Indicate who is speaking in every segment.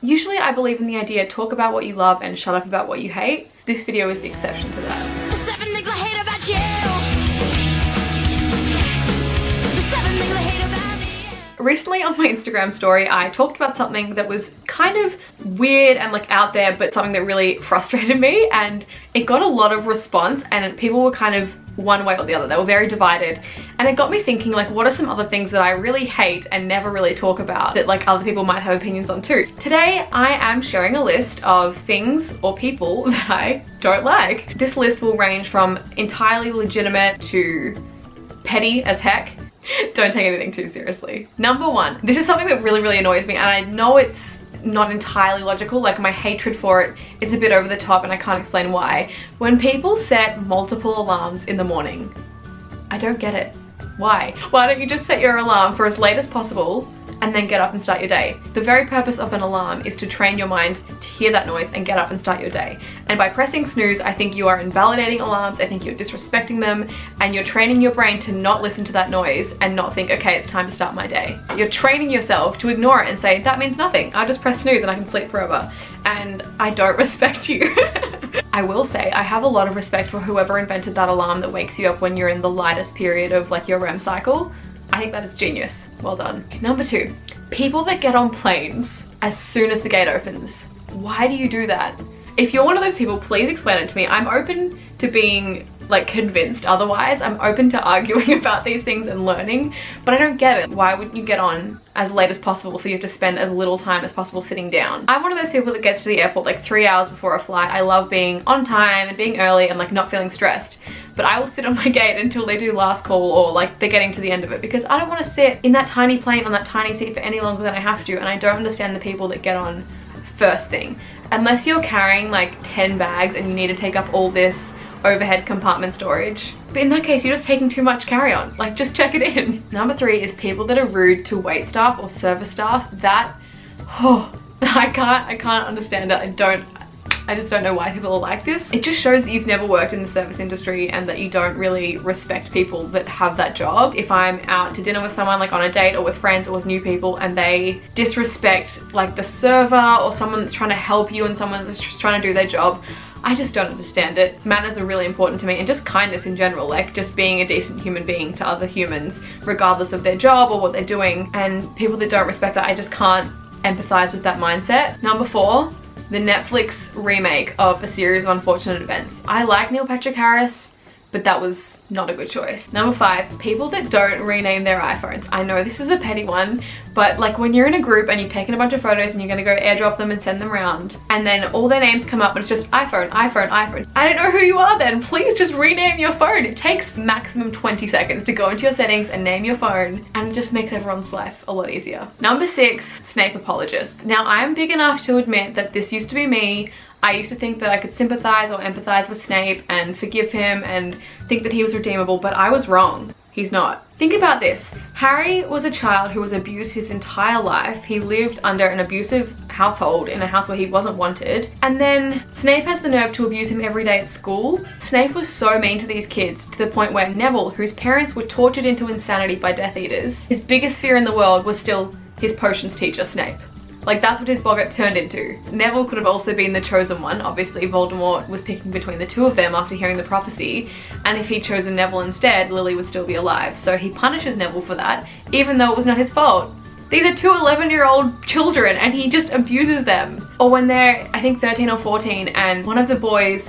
Speaker 1: Usually I believe in the idea, talk about what you love and shut up about what you hate. This video is the exception to that.
Speaker 2: The 7 things I hate about you. The 7 things I hate about me.
Speaker 1: Recently on my Instagram story, I talked about something that was kind of weird and like out there, but something that really frustrated me, and it got a lot of response and people were kind of one way or the other. They were very divided, and it got me thinking, like, what are some other things that I really hate and never really talk about that like other people might have opinions on too. Today I am sharing a list of things or people that I don't like. This list will range from entirely legitimate to petty as heck. Don't take anything too seriously. Number 1, this is something that really annoys me, and I know it's not entirely logical, like my hatred for it is a bit over the top and I can't explain why. When people set multiple alarms in the morning, I don't get it. Why? Why don't you just set your alarm for as late as possible and then get up and start your day? The very purpose of an alarm is to train your mind to hear that noise and get up and start your day. And by pressing snooze, I think you are invalidating alarms, I think you're disrespecting them, and you're training your brain to not listen to that noise and not think, okay, it's time to start my day. You're training yourself to ignore it and say, that means nothing. I'll just press snooze and I can sleep forever. And I don't respect you. I will say, I have a lot of respect for whoever invented that alarm that wakes you up when you're in the lightest period of like your REM cycle. I think that is genius. Well done. Number 2, people that get on planes as soon as the gate opens. Why do you do that? If you're one of those people, please explain it to me. I'm open to being like convinced otherwise. I'm open to arguing about these things and learning, but I don't get it. Why wouldn't you get on as late as possible so you have to spend as little time as possible sitting down? I'm one of those people that gets to the airport like 3 hours before a flight. I love being on time and being early and like not feeling stressed. But I will sit on my gate until they do last call or like they're getting to the end of it, because I don't want to sit in that tiny plane on that tiny seat for any longer than I have to, and I don't understand the people that get on first thing. Unless you're carrying like 10 bags and you need to take up all this overhead compartment storage. But in that case, you're just taking too much carry-on. Like, just check it in. Number 3 is people that are rude to wait staff or service staff. That, oh, I can't understand it. I just don't know why people are like this. It just shows that you've never worked in the service industry and that you don't really respect people that have that job. If I'm out to dinner with someone, like on a date or with friends or with new people, and they disrespect like the server or someone that's trying to help you and someone that's just trying to do their job, I just don't understand it. Manners are really important to me, and just kindness in general, like just being a decent human being to other humans, regardless of their job or what they're doing. And people that don't respect that, I just can't empathize with that mindset. Number 4, the Netflix remake of A Series of Unfortunate Events. I like Neil Patrick Harris, but that was not a good choice. Number 5, people that don't rename their iPhones. I know this is a petty one, but like when you're in a group and you've taken a bunch of photos and you're gonna go airdrop them and send them around, and then all their names come up and it's just iPhone, iPhone, iPhone. I don't know who you are then. Please just rename your phone. It takes maximum 20 seconds to go into your settings and name your phone, and it just makes everyone's life a lot easier. Number 6, Snape apologists. Now, I'm big enough to admit that this used to be me. I used to think that I could sympathize or empathize with Snape and forgive him and think that he was redeemable, but I was wrong. He's not. Think about this. Harry was a child who was abused his entire life. He lived under an abusive household in a house where he wasn't wanted. And then Snape has the nerve to abuse him every day at school. Snape was so mean to these kids to the point where Neville, whose parents were tortured into insanity by Death Eaters, his biggest fear in the world was still his potions teacher, Snape. Like, that's what his boggart turned into. Neville could have also been the chosen one. Obviously, Voldemort was picking between the two of them after hearing the prophecy, and if he'd chosen Neville instead, Lily would still be alive. So he punishes Neville for that, even though it was not his fault. These are two 11-year-old children and he just abuses them. Or when they're, I think 13 or 14, and one of the boys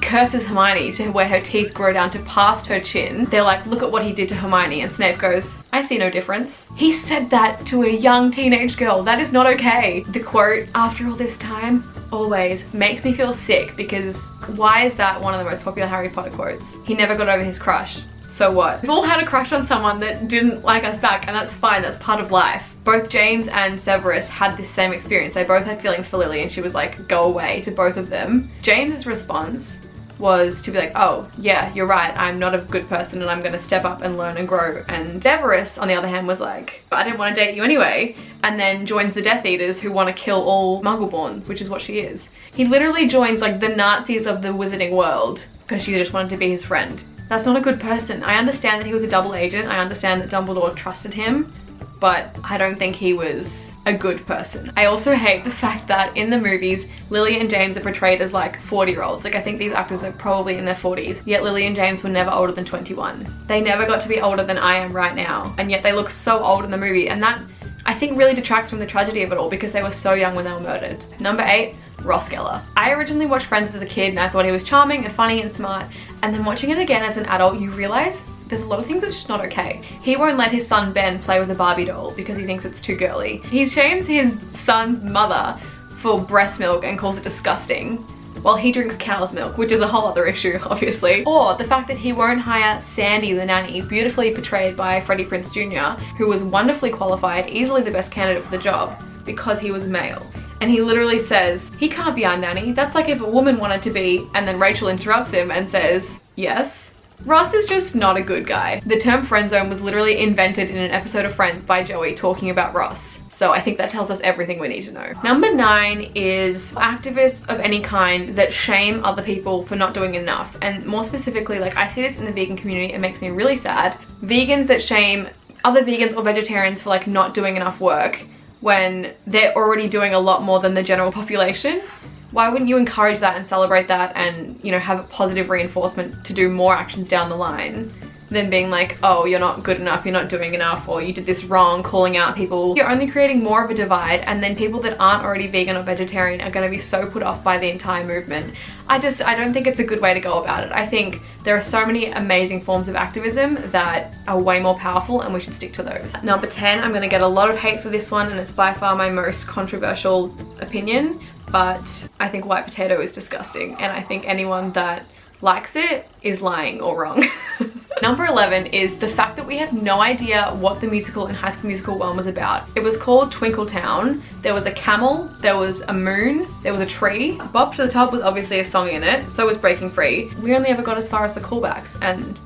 Speaker 1: curses Hermione to where her teeth grow down to past her chin. They're like, look at what he did to Hermione, and Snape goes, I see no difference. He said that to a young teenage girl. That is not okay. The quote, after all this time, always, makes me feel sick, because why is that one of the most popular Harry Potter quotes? He never got over his crush. So what? We've all had a crush on someone that didn't like us back, and that's fine, that's part of life. Both James and Severus had this same experience. They both had feelings for Lily and she was like, go away, to both of them. James's response was to be like, oh yeah, you're right, I'm not a good person and I'm gonna step up and learn and grow. And Severus, on the other hand, was like, I didn't want to date you anyway, and then joins the Death Eaters who want to kill all Muggleborns, which is what she is. He literally joins like the Nazis of the wizarding world because she just wanted to be his friend. That's not a good person. I understand that he was a double agent, I understand that Dumbledore trusted him, but I don't think he was a good person. I also hate the fact that in the movies, Lily and James are portrayed as like 40-year-olds. Like I think these actors are probably in their 40s, yet Lily and James were never older than 21. They never got to be older than I am right now, and yet they look so old in the movie, and that I think really detracts from the tragedy of it all because they were so young when they were murdered. Number 8, Ross Geller. I originally watched Friends as a kid and I thought he was charming and funny and smart, and then watching it again as an adult, you realize there's a lot of things that's just not okay. He won't let his son Ben play with a Barbie doll because he thinks it's too girly. He shames his son's mother for breast milk and calls it disgusting, while he drinks cow's milk, which is a whole other issue, obviously. Or the fact that he won't hire Sandy the nanny, beautifully portrayed by Freddie Prinze Jr., who was wonderfully qualified, easily the best candidate for the job, because he was male. And he literally says, he can't be our nanny. That's like if a woman wanted to be, and then Rachel interrupts him and says, yes. Ross is just not a good guy. The term friend zone was literally invented in an episode of Friends by Joey talking about Ross. So I think that tells us everything we need to know. Number 9 is activists of any kind that shame other people for not doing enough. And more specifically, like I see this in the vegan community, it makes me really sad. Vegans that shame other vegans or vegetarians for like not doing enough work when they're already doing a lot more than the general population. Why wouldn't you encourage that and celebrate that and, you know, have a positive reinforcement to do more actions down the line than being like, oh, you're not good enough, you're not doing enough, or you did this wrong, calling out people. You're only creating more of a divide, and then people that aren't already vegan or vegetarian are going to be so put off by the entire movement. I don't think it's a good way to go about it. I think there are so many amazing forms of activism that are way more powerful, and we should stick to those. Number 10, I'm going to get a lot of hate for this one, and it's by far my most controversial opinion, but I think white potato is disgusting, and I think anyone that likes it is lying or wrong. Number 11 is the fact that we have no idea what the musical in High School Musical 1 was about. It was called Twinkletown. There was a camel, there was a moon, there was a tree. Bop to the Top was obviously a song in it, so was Breaking Free. We only ever got as far as the callbacks, and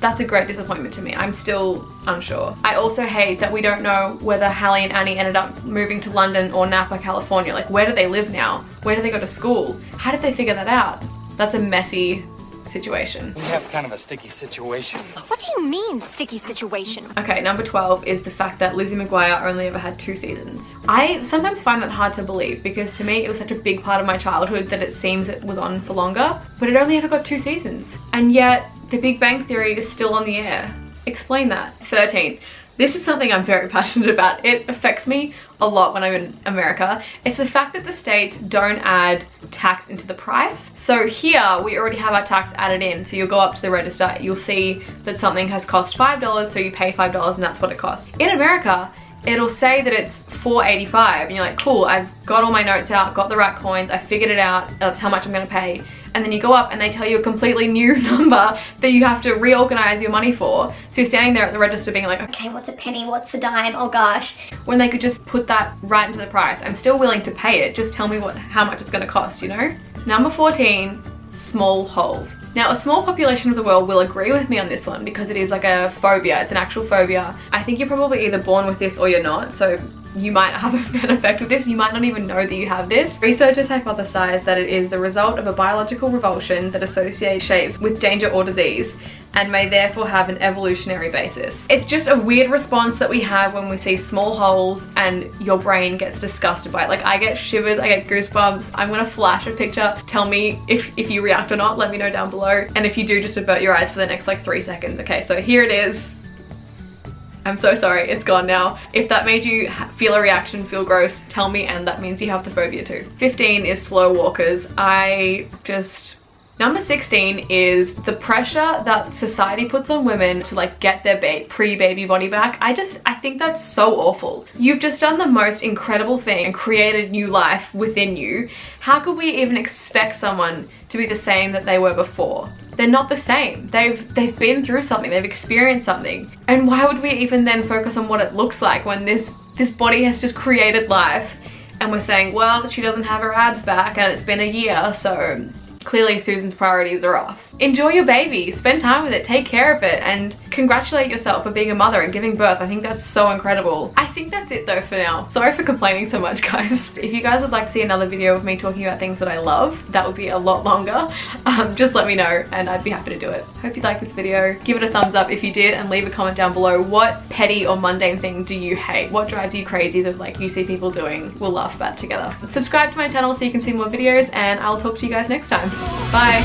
Speaker 1: that's a great disappointment to me. I'm still unsure. I also hate that we don't know whether Hallie and Annie ended up moving to London or Napa, California. Like, where do they live now? Where do they go to school? How did they figure that out? That's a messy situation.
Speaker 3: We have kind of a sticky situation.
Speaker 2: What do you mean, sticky situation?
Speaker 1: Okay, number 12 is the fact that Lizzie McGuire only ever had 2 seasons. I sometimes find that hard to believe because to me it was such a big part of my childhood that it seems it was on for longer, but it only ever got 2 seasons. And yet The Big Bang Theory is still on the air. Explain that. 13. This is something I'm very passionate about. It affects me a lot when I'm in America. It's the fact that the states don't add tax into the price. So here we already have our tax added in. So you'll go up to the register, you'll see that something has cost $5, so you pay $5 and that's what it costs. In America, it'll say that it's $4.85 and you're like, cool, I've got all my notes out, got the right coins, I figured it out, that's how much I'm gonna pay. And then you go up and they tell you a completely new number that you have to reorganize your money for. So you're standing there at the register being like,
Speaker 4: Okay, what's a penny? What's a dime? Oh gosh.
Speaker 1: when they could just put that right into the price. I'm still willing to pay it, just tell me how much it's gonna cost, you know? Number 14, small holes. Now, a small population of the world will agree with me on this one because it is like a phobia, it's an actual phobia. I think you're probably either born with this or you're not, so you might have an effect of this, you might not even know that you have this. Researchers hypothesize that it is the result of a biological revulsion that associates shapes with danger or disease and may therefore have an evolutionary basis. It's just a weird response that we have when we see small holes and your brain gets disgusted by it. Like, I get shivers, I get goosebumps. I'm gonna flash a picture. Tell me if you react or not, let me know down below. And if you do, just avert your eyes for the next like 3 seconds. Okay, so here it is. I'm so sorry, it's gone now. If that made you feel a reaction, feel gross, tell me, and that means you have the phobia too. 15 is slow walkers. Number 16 is the pressure that society puts on women to like get their pre-baby body back. I think that's so awful. You've just done the most incredible thing and created new life within you. How could we even expect someone to be the same that they were before? They're not the same. They've been through something, they've experienced something. And why would we even then focus on what it looks like when this body has just created life and we're saying, well, she doesn't have her abs back and it's been a year, so clearly Susan's priorities are off. Enjoy your baby, spend time with it, take care of it, and congratulate yourself for being a mother and giving birth. I think that's so incredible. I think that's it though for now. Sorry for complaining so much, guys. If you guys would like to see another video of me talking about things that I love, that would be a lot longer. Just let me know and I'd be happy to do it. Hope you liked this video. Give it a thumbs up if you did, and leave a comment down below. What petty or mundane thing do you hate? What drives you crazy that like you see people doing? We'll laugh about it together. Subscribe to my channel so you can see more videos, and I'll talk to you guys next time. Bye.